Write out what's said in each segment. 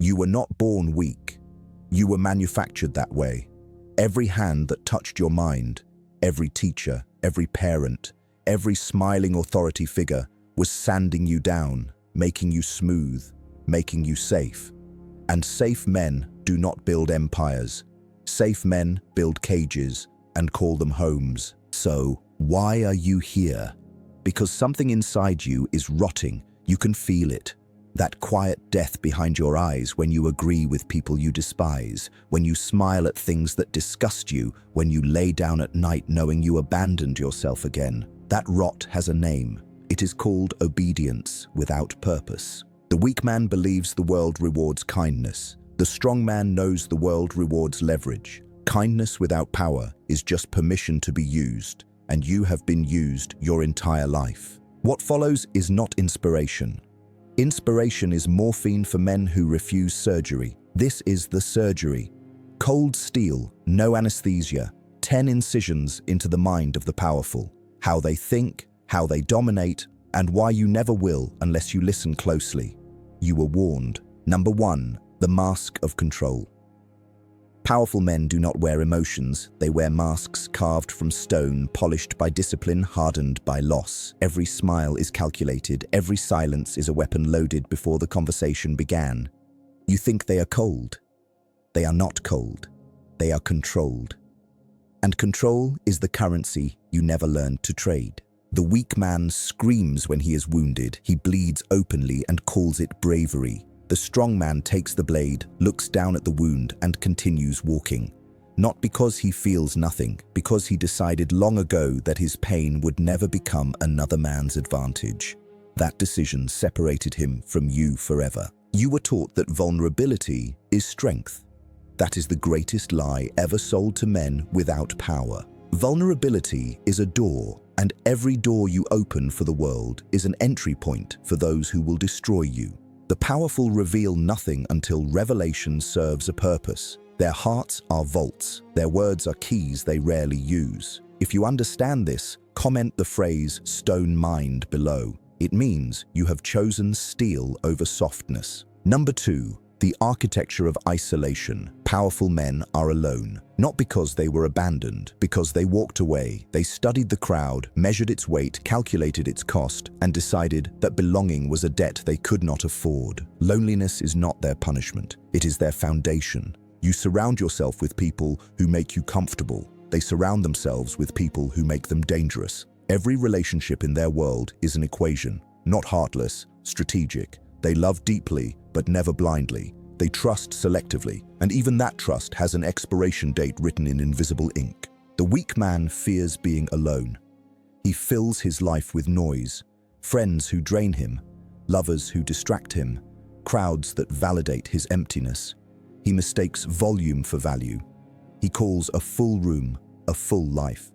You were not born weak. You were manufactured that way. Every hand that touched your mind, every teacher, every parent, every smiling authority figure was sanding you down, making you smooth, making you safe. And safe men do not build empires. Safe men build cages and call them homes. So, why are you here? Because something inside you is rotting. You can feel it. That quiet death behind your eyes when you agree with people you despise, when you smile at things that disgust you, when you lay down at night knowing you abandoned yourself again. That rot has a name. It is called obedience without purpose. The weak man believes the world rewards kindness. The strong man knows the world rewards leverage. Kindness without power is just permission to be used, and you have been used your entire life. What follows is not inspiration. Inspiration is morphine for men who refuse surgery. This is the surgery. Cold steel, no anesthesia, 10 incisions into the mind of the powerful. How they think, how they dominate, and why you never will unless you listen closely. You were warned. Number 1, the mask of control. Powerful men do not wear emotions. They wear masks carved from stone, polished by discipline, hardened by loss. Every smile is calculated. Every silence is a weapon loaded before the conversation began. You think they are cold. They are not cold. They are controlled. And control is the currency you never learned to trade. The weak man screams when he is wounded. He bleeds openly and calls it bravery. The strong man takes the blade, looks down at the wound, and continues walking. Not because he feels nothing, because he decided long ago that his pain would never become another man's advantage. That decision separated him from you forever. You were taught that vulnerability is strength. That is the greatest lie ever sold to men without power. Vulnerability is a door, and every door you open for the world is an entry point for those who will destroy you. The powerful reveal nothing until revelation serves a purpose. Their hearts are vaults. Their words are keys they rarely use. If you understand this, comment the phrase "stone mind" below. It means you have chosen steel over softness. Number 2, the architecture of isolation. Powerful men are alone. Not because they were abandoned, because they walked away. They studied the crowd, measured its weight, calculated its cost, and decided that belonging was a debt they could not afford. Loneliness is not their punishment. It is their foundation. You surround yourself with people who make you comfortable. They surround themselves with people who make them dangerous. Every relationship in their world is an equation, not heartless, strategic. They love deeply, but never blindly. They trust selectively, and even that trust has an expiration date written in invisible ink. The weak man fears being alone. He fills his life with noise, friends who drain him, lovers who distract him, crowds that validate his emptiness. He mistakes volume for value. He calls a full room a full life.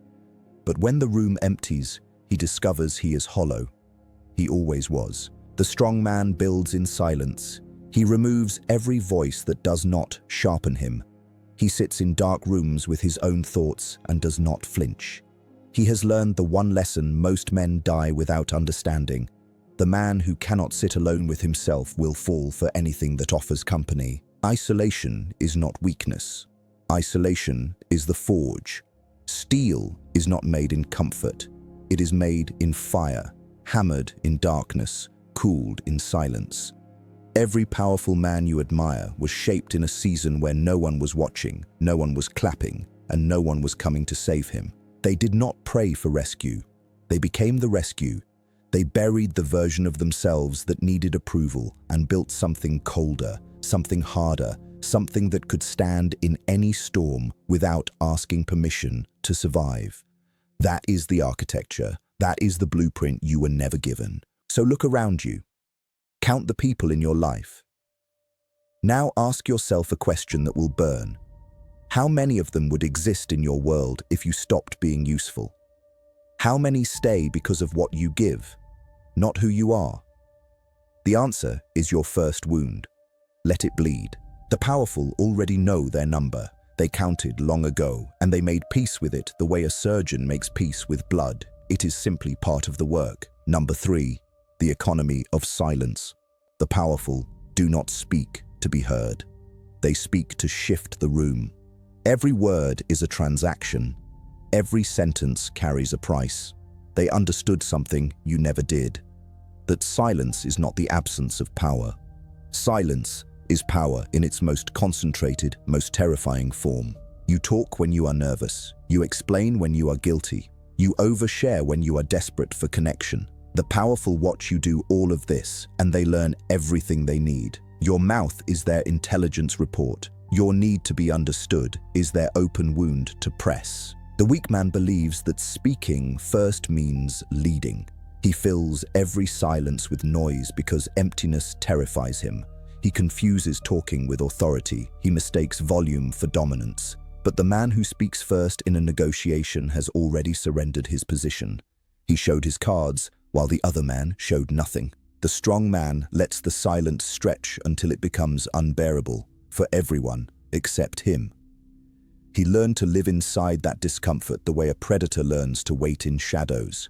But when the room empties, he discovers he is hollow. He always was. The strong man builds in silence. He removes every voice that does not sharpen him. He sits in dark rooms with his own thoughts and does not flinch. He has learned the one lesson most men die without understanding. The man who cannot sit alone with himself will fall for anything that offers company. Isolation is not weakness. Isolation is the forge. Steel is not made in comfort. It is made in fire, hammered in darkness, cooled in silence. Every powerful man you admire was shaped in a season where no one was watching, no one was clapping, and no one was coming to save him. They did not pray for rescue. They became the rescue. They buried the version of themselves that needed approval and built something colder, something harder, something that could stand in any storm without asking permission to survive. That is the architecture. That is the blueprint you were never given. So look around you. Count the people in your life. Now ask yourself a question that will burn. How many of them would exist in your world if you stopped being useful? How many stay because of what you give, not who you are? The answer is your first wound. Let it bleed. The powerful already know their number. They counted long ago, and they made peace with it the way a surgeon makes peace with blood. It is simply part of the work. Number 3, the economy of silence. The powerful do not speak to be heard. They speak to shift the room. Every word is a transaction. Every sentence carries a price. They understood something you never did. That silence is not the absence of power. Silence is power in its most concentrated, most terrifying form. You talk when you are nervous. You explain when you are guilty. You overshare when you are desperate for connection. The powerful watch you do all of this, and they learn everything they need. Your mouth is their intelligence report. Your need to be understood is their open wound to press. The weak man believes that speaking first means leading. He fills every silence with noise because emptiness terrifies him. He confuses talking with authority. He mistakes volume for dominance. But the man who speaks first in a negotiation has already surrendered his position. He showed his cards, while the other man showed nothing. The strong man lets the silence stretch until it becomes unbearable for everyone except him. He learned to live inside that discomfort the way a predator learns to wait in shadows.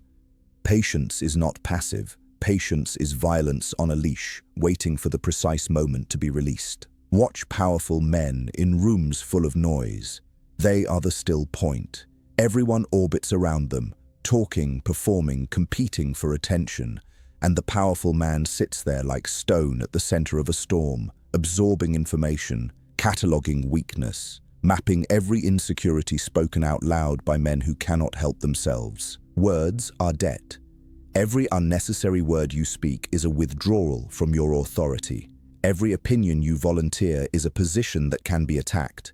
Patience is not passive. Patience is violence on a leash, waiting for the precise moment to be released. Watch powerful men in rooms full of noise. They are the still point. Everyone orbits around them, talking, performing, competing for attention, and the powerful man sits there like stone at the center of a storm, absorbing information, cataloging weakness, mapping every insecurity spoken out loud by men who cannot help themselves. Words are debt. Every unnecessary word you speak is a withdrawal from your authority. Every opinion you volunteer is a position that can be attacked.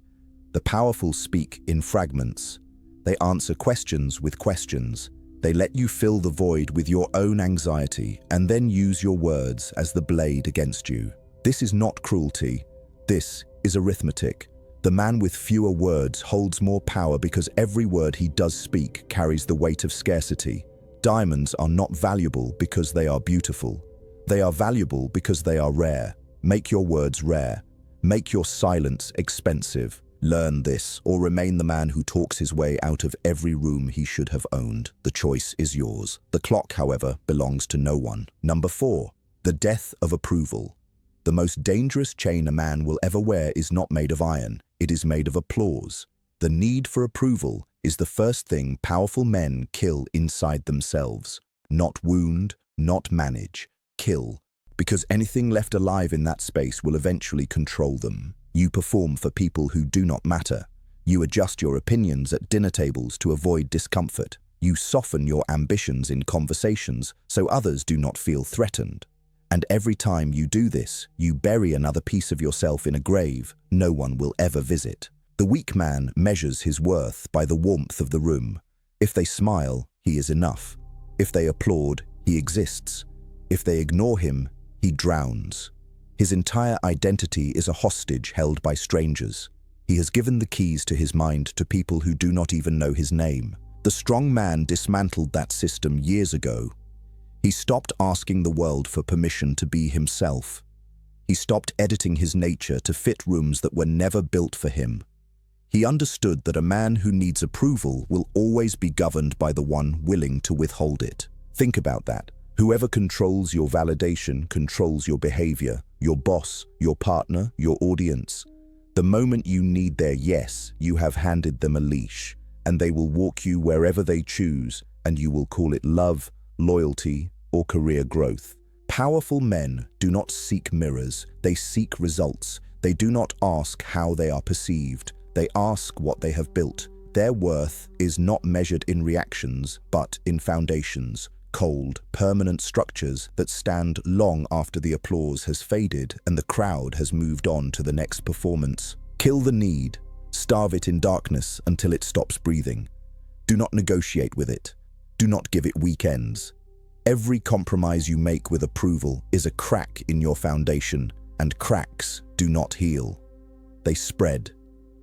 The powerful speak in fragments. They answer questions with questions. They let you fill the void with your own anxiety and then use your words as the blade against you. This is not cruelty. This is arithmetic. The man with fewer words holds more power because every word he does speak carries the weight of scarcity. Diamonds are not valuable because they are beautiful. They are valuable because they are rare. Make your words rare. Make your silence expensive. Learn this, or remain the man who talks his way out of every room he should have owned. The choice is yours. The clock, however, belongs to no one. Number 4. The death of approval. The most dangerous chain a man will ever wear is not made of iron. It is made of applause. The need for approval is the first thing powerful men kill inside themselves. Not wound, not manage. Kill. Because anything left alive in that space will eventually control them. You perform for people who do not matter. You adjust your opinions at dinner tables to avoid discomfort. You soften your ambitions in conversations so others do not feel threatened. And every time you do this, you bury another piece of yourself in a grave no one will ever visit. The weak man measures his worth by the warmth of the room. If they smile, he is enough. If they applaud, he exists. If they ignore him, he drowns. His entire identity is a hostage held by strangers. He has given the keys to his mind to people who do not even know his name. The strong man dismantled that system years ago. He stopped asking the world for permission to be himself. He stopped editing his nature to fit rooms that were never built for him. He understood that a man who needs approval will always be governed by the one willing to withhold it. Think about that. Whoever controls your validation controls your behavior, your boss, your partner, your audience. The moment you need their yes, you have handed them a leash, and they will walk you wherever they choose, and you will call it love, loyalty, or career growth. Powerful men do not seek mirrors, they seek results. They do not ask how they are perceived, they ask what they have built. Their worth is not measured in reactions, but in foundations. Cold, permanent structures that stand long after the applause has faded and the crowd has moved on to the next performance. Kill the need. Starve it in darkness until it stops breathing. Do not negotiate with it. Do not give it weekends. Every compromise you make with approval is a crack in your foundation, and cracks do not heal. They spread.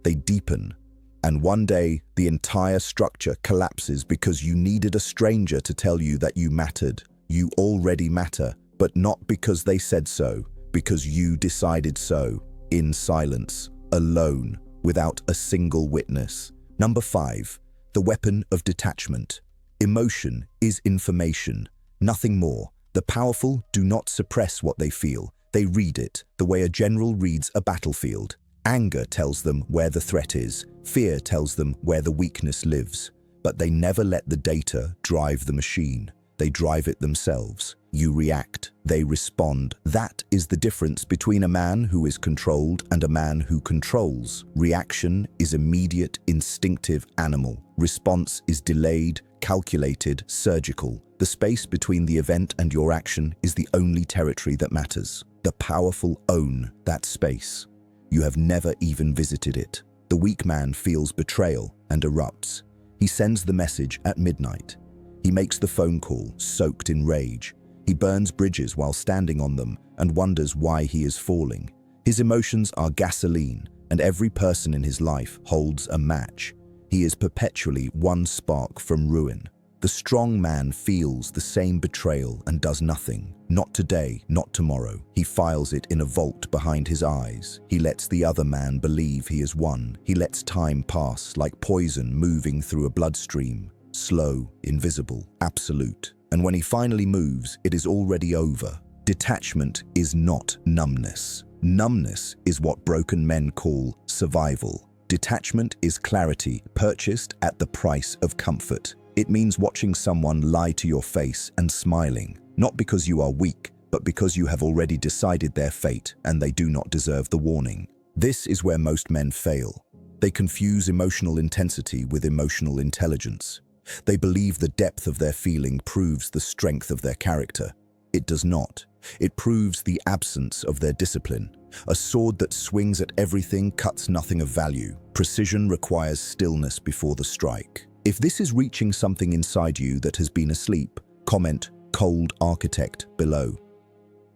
They deepen. And one day, the entire structure collapses because you needed a stranger to tell you that you mattered. You already matter, but not because they said so, because you decided so, in silence, alone, without a single witness. Number 5, the weapon of detachment. Emotion is information, nothing more. The powerful do not suppress what they feel, They read it the way a general reads a battlefield. Anger tells them where the threat is. Fear tells them where the weakness lives. But they never let the data drive the machine. They drive it themselves. You react, they respond. That is the difference between a man who is controlled and a man who controls. Reaction is immediate, instinctive, animal. Response is delayed, calculated, surgical. The space between the event and your action is the only territory that matters. The powerful own that space. You have never even visited it. The weak man feels betrayal and erupts. He sends the message at midnight. He makes the phone call, soaked in rage. He burns bridges while standing on them and wonders why he is falling. His emotions are gasoline, and every person in his life holds a match. He is perpetually one spark from ruin. The strong man feels the same betrayal and does nothing. Not today, not tomorrow. He files it in a vault behind his eyes. He lets the other man believe he has won. He lets time pass like poison moving through a bloodstream. Slow, invisible, absolute. And when he finally moves, it is already over. Detachment is not numbness. Numbness is what broken men call survival. Detachment is clarity purchased at the price of comfort. It means watching someone lie to your face and smiling, not because you are weak, but because you have already decided their fate and they do not deserve the warning. This is where most men fail. They confuse emotional intensity with emotional intelligence. They believe the depth of their feeling proves the strength of their character. It does not. It proves the absence of their discipline. A sword that swings at everything cuts nothing of value. Precision requires stillness before the strike. If this is reaching something inside you that has been asleep, comment "cold architect" below.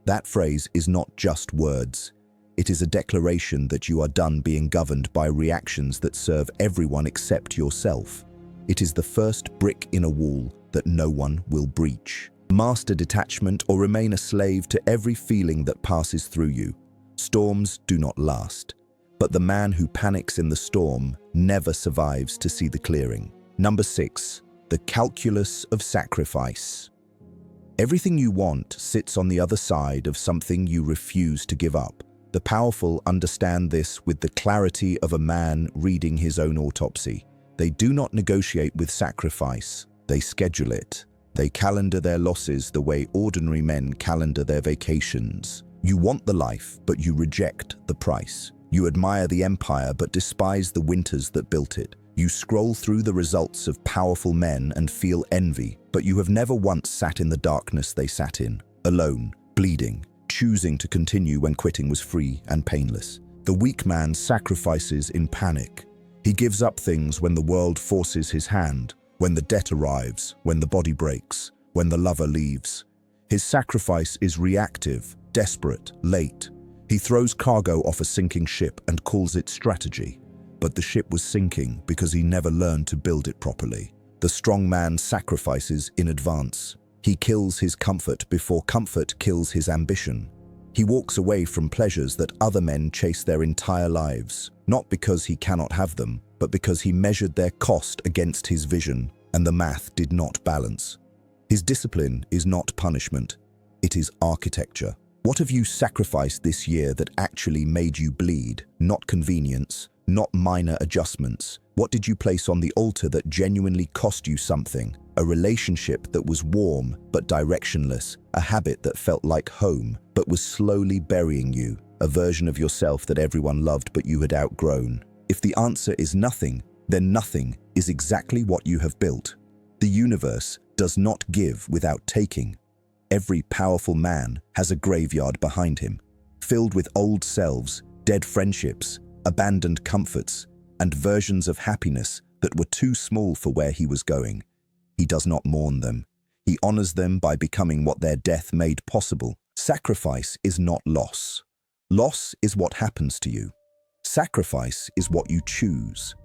That phrase is not just words. It is a declaration that you are done being governed by reactions that serve everyone except yourself. It is the first brick in a wall that no one will breach. Master detachment or remain a slave to every feeling that passes through you. Storms do not last, but the man who panics in the storm never survives to see the clearing. Number 6, the calculus of sacrifice. Everything you want sits on the other side of something you refuse to give up. The powerful understand this with the clarity of a man reading his own autopsy. They do not negotiate with sacrifice, they schedule it. They calendar their losses the way ordinary men calendar their vacations. You want the life, but you reject the price. You admire the empire, but despise the winters that built it. You scroll through the results of powerful men and feel envy, but you have never once sat in the darkness they sat in, alone, bleeding, choosing to continue when quitting was free and painless. The weak man sacrifices in panic. He gives up things when the world forces his hand, when the debt arrives, when the body breaks, when the lover leaves. His sacrifice is reactive, desperate, late. He throws cargo off a sinking ship and calls it strategy. But the ship was sinking because he never learned to build it properly. The strong man sacrifices in advance. He kills his comfort before comfort kills his ambition. He walks away from pleasures that other men chase their entire lives, not because he cannot have them, but because he measured their cost against his vision, and the math did not balance. His discipline is not punishment, it is architecture. What have you sacrificed this year that actually made you bleed, not convenience, not minor adjustments? What did you place on the altar that genuinely cost you something? A relationship that was warm but directionless, a habit that felt like home but was slowly burying you, a version of yourself that everyone loved but you had outgrown. If the answer is nothing, then nothing is exactly what you have built. The universe does not give without taking. Every powerful man has a graveyard behind him, filled with old selves, dead friendships, abandoned comforts, and versions of happiness that were too small for where he was going. He does not mourn them. He honors them by becoming what their death made possible. Sacrifice is not loss. Loss is what happens to you. Sacrifice is what you choose.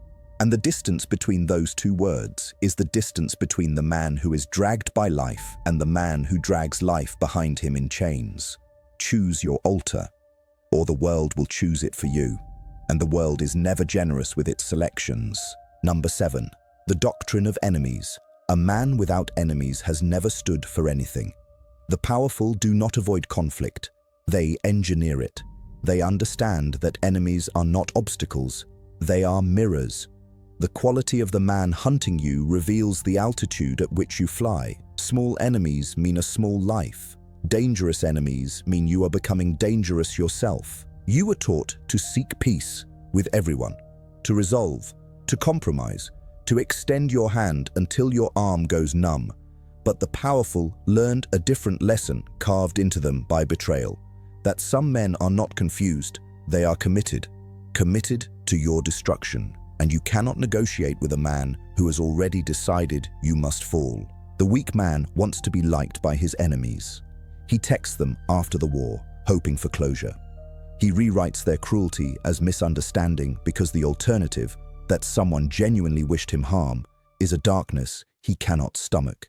And the distance between those two words is the distance between the man who is dragged by life and the man who drags life behind him in chains. Choose your altar, or the world will choose it for you. And the world is never generous with its selections. Number 7, the doctrine of enemies. A man without enemies has never stood for anything. The powerful do not avoid conflict. They engineer it. They understand that enemies are not obstacles, they are mirrors. The quality of the man hunting you reveals the altitude at which you fly. Small enemies mean a small life. Dangerous enemies mean you are becoming dangerous yourself. You were taught to seek peace with everyone, to resolve, to compromise, to extend your hand until your arm goes numb. But the powerful learned a different lesson carved into them by betrayal. That some men are not confused, they are committed to your destruction, and you cannot negotiate with a man who has already decided you must fall. The weak man wants to be liked by his enemies. He texts them after the war, hoping for closure. He rewrites their cruelty as misunderstanding because the alternative, that someone genuinely wished him harm, is a darkness he cannot stomach.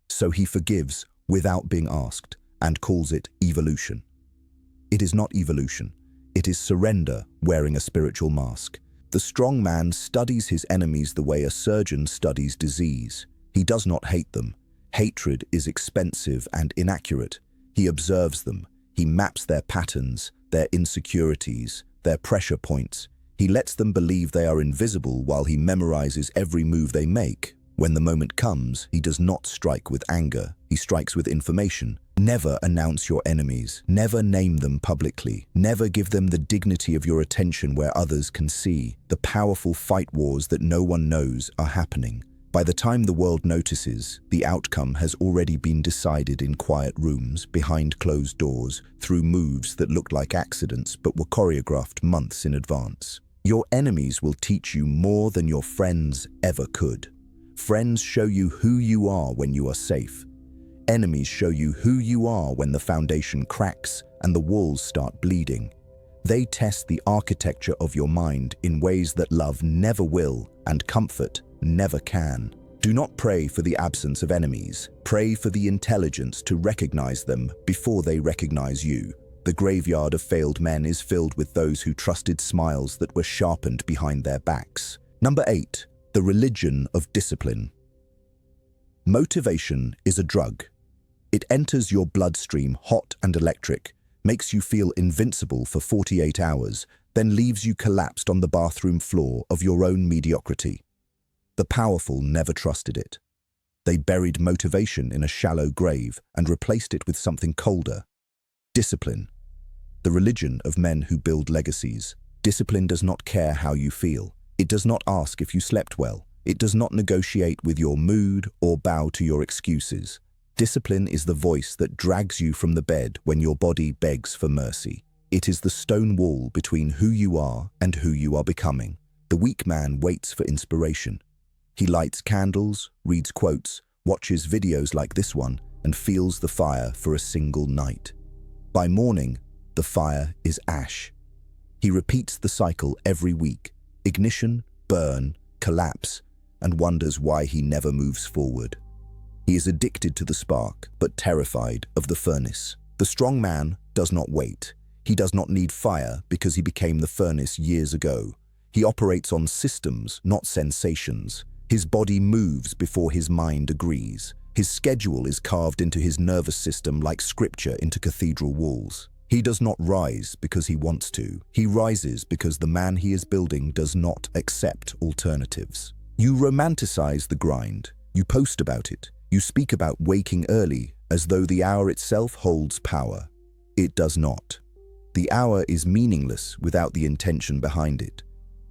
So he forgives without being asked and calls it evolution. It is not evolution. It is surrender wearing a spiritual mask. The strong man studies his enemies the way a surgeon studies disease. He does not hate them. Hatred is expensive and inaccurate. He observes them. He maps their patterns, their insecurities, their pressure points. He lets them believe they are invisible while he memorizes every move they make. When the moment comes, he does not strike with anger. He strikes with information. Never announce your enemies. Never name them publicly. Never give them the dignity of your attention where others can see. The powerful fight wars that no one knows are happening. By the time the world notices, the outcome has already been decided in quiet rooms, behind closed doors, through moves that looked like accidents but were choreographed months in advance. Your enemies will teach you more than your friends ever could. Friends show you who you are when you are safe. Enemies show you who you are when the foundation cracks and the walls start bleeding. They test the architecture of your mind in ways that love never will and comfort never can. Do not pray for the absence of enemies. Pray for the intelligence to recognize them before they recognize you. The graveyard of failed men is filled with those who trusted smiles that were sharpened behind their backs. Number 8. The religion of discipline. Motivation is a drug. It enters your bloodstream hot and electric, makes you feel invincible for 48 hours, then leaves you collapsed on the bathroom floor of your own mediocrity. The powerful never trusted it. They buried motivation in a shallow grave and replaced it with something colder. Discipline. The religion of men who build legacies. Discipline does not care how you feel. It does not ask if you slept well. It does not negotiate with your mood or bow to your excuses. Discipline is the voice that drags you from the bed when your body begs for mercy. It is the stone wall between who you are and who you are becoming. The weak man waits for inspiration. He lights candles, reads quotes, watches videos like this one, and feels the fire for a single night. By morning, the fire is ash. He repeats the cycle every week. Ignition, burn, collapse, and wonders why he never moves forward. He is addicted to the spark, but terrified of the furnace. The strong man does not wait. He does not need fire because he became the furnace years ago. He operates on systems, not sensations. His body moves before his mind agrees. His schedule is carved into his nervous system like scripture into cathedral walls. He does not rise because he wants to. He rises because the man he is building does not accept alternatives. You romanticize the grind. You post about it. You speak about waking early as though the hour itself holds power. It does not. The hour is meaningless without the intention behind it.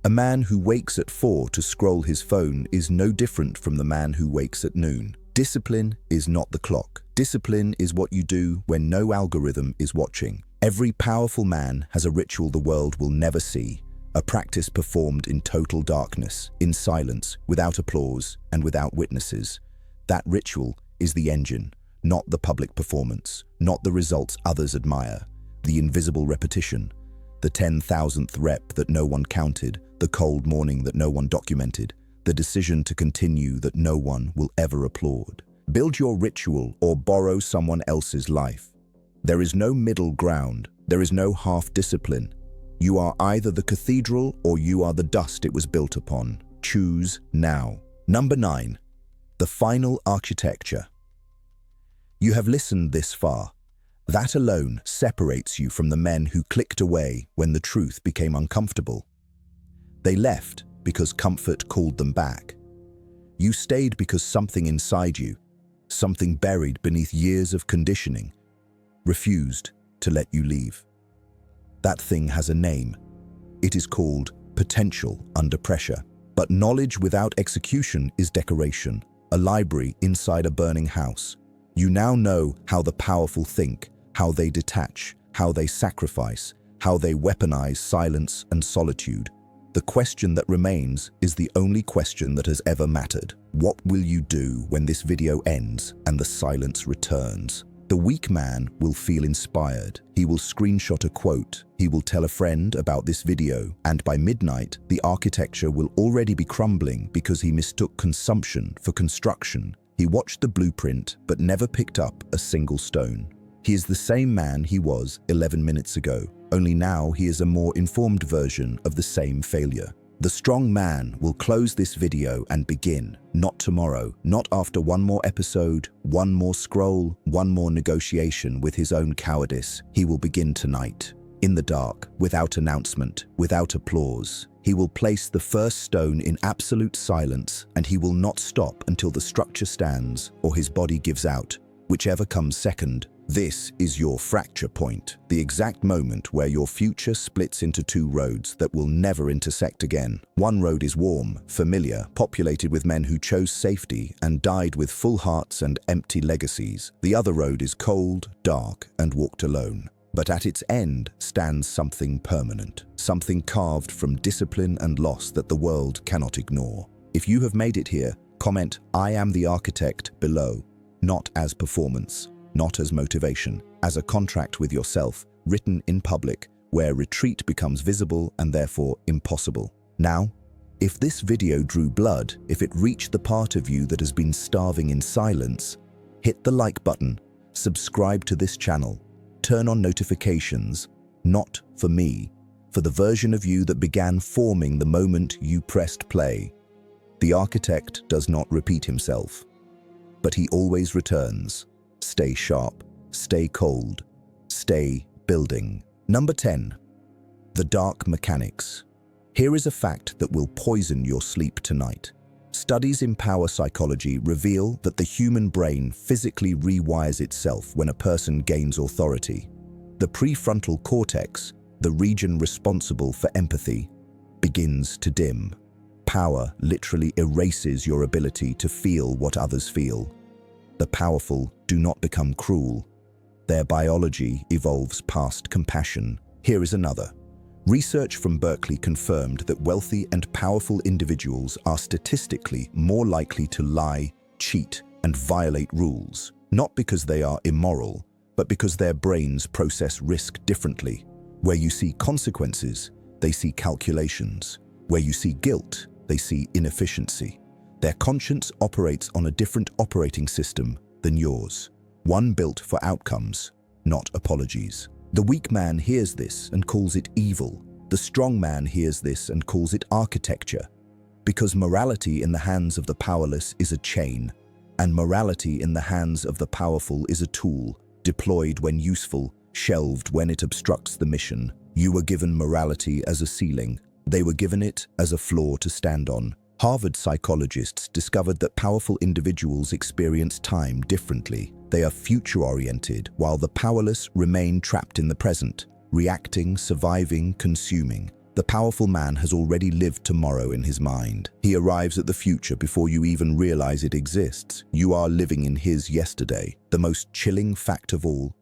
A man who wakes at 4 to scroll his phone is no different from the man who wakes at noon. Discipline is not the clock. Discipline is what you do when no algorithm is watching. Every powerful man has a ritual the world will never see, a practice performed in total darkness, in silence, without applause, and without witnesses. That ritual is the engine, not the public performance, not the results others admire, the invisible repetition, the 10,000th rep that no one counted, the cold morning that no one documented, the decision to continue that no one will ever applaud. Build your ritual or borrow someone else's life. There is no middle ground. There is no half discipline. You are either the cathedral or you are the dust it was built upon. Choose now. Number 9. The final architecture. You have listened this far. That alone separates you from the men who clicked away when the truth became uncomfortable. They left because comfort called them back. You stayed because something inside you, something buried beneath years of conditioning, refused to let you leave. That thing has a name. It is called potential under pressure. But knowledge without execution is decoration, a library inside a burning house. You now know how the powerful think, how they detach, how they sacrifice, how they weaponize silence and solitude. The question that remains is the only question that has ever mattered. What will you do when this video ends and the silence returns? The weak man will feel inspired. He will screenshot a quote. He will tell a friend about this video. And by midnight, the architecture will already be crumbling because he mistook consumption for construction. He watched the blueprint, but never picked up a single stone. He is the same man he was 11 minutes ago, only now he is a more informed version of the same failure. The strong man will close this video and begin, not tomorrow, not after one more episode, one more scroll, one more negotiation with his own cowardice. He will begin tonight, in the dark, without announcement, without applause. He will place the first stone in absolute silence, and he will not stop until the structure stands or his body gives out, whichever comes second. This is your fracture point, the exact moment where your future splits into two roads that will never intersect again. One road is warm, familiar, populated with men who chose safety and died with full hearts and empty legacies. The other road is cold, dark, and walked alone. But at its end stands something permanent, something carved from discipline and loss that the world cannot ignore. If you have made it here, comment "I am the architect" below, not as performance, not as motivation, as a contract with yourself, written in public, where retreat becomes visible and therefore impossible. Now, if this video drew blood, if it reached the part of you that has been starving in silence, hit the like button, subscribe to this channel, turn on notifications, not for me, for the version of you that began forming the moment you pressed play. The architect does not repeat himself, but he always returns. Stay sharp, stay cold, stay building. Number 10. The dark mechanics. Here is a fact that will poison your sleep tonight. Studies in power psychology reveal that the human brain physically rewires itself when a person gains authority. The prefrontal cortex, the region responsible for empathy, begins to dim. Power literally erases your ability to feel what others feel. The powerful do not become cruel. Their biology evolves past compassion. Here is another. Research from Berkeley confirmed that wealthy and powerful individuals are statistically more likely to lie, cheat, and violate rules, not because they are immoral, but because their brains process risk differently. Where you see consequences, they see calculations. Where you see guilt, they see inefficiency. Their conscience operates on a different operating system than yours, one built for outcomes, not apologies. The weak man hears this and calls it evil. The strong man hears this and calls it architecture. Because morality in the hands of the powerless is a chain, and morality in the hands of the powerful is a tool, deployed when useful, shelved when it obstructs the mission. You were given morality as a ceiling. They were given it as a floor to stand on. Harvard psychologists discovered that powerful individuals experience time differently. They are future-oriented, while the powerless remain trapped in the present, reacting, surviving, consuming. The powerful man has already lived tomorrow in his mind. He arrives at the future before you even realize it exists. You are living in his yesterday. The most chilling fact of all,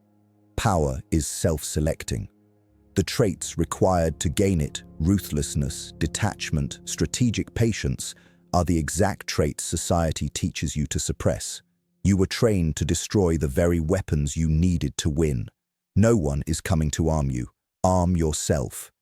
power is self-selecting. The traits required to gain it, ruthlessness, detachment, strategic patience, are the exact traits society teaches you to suppress. You were trained to destroy the very weapons you needed to win. No one is coming to arm you. Arm yourself.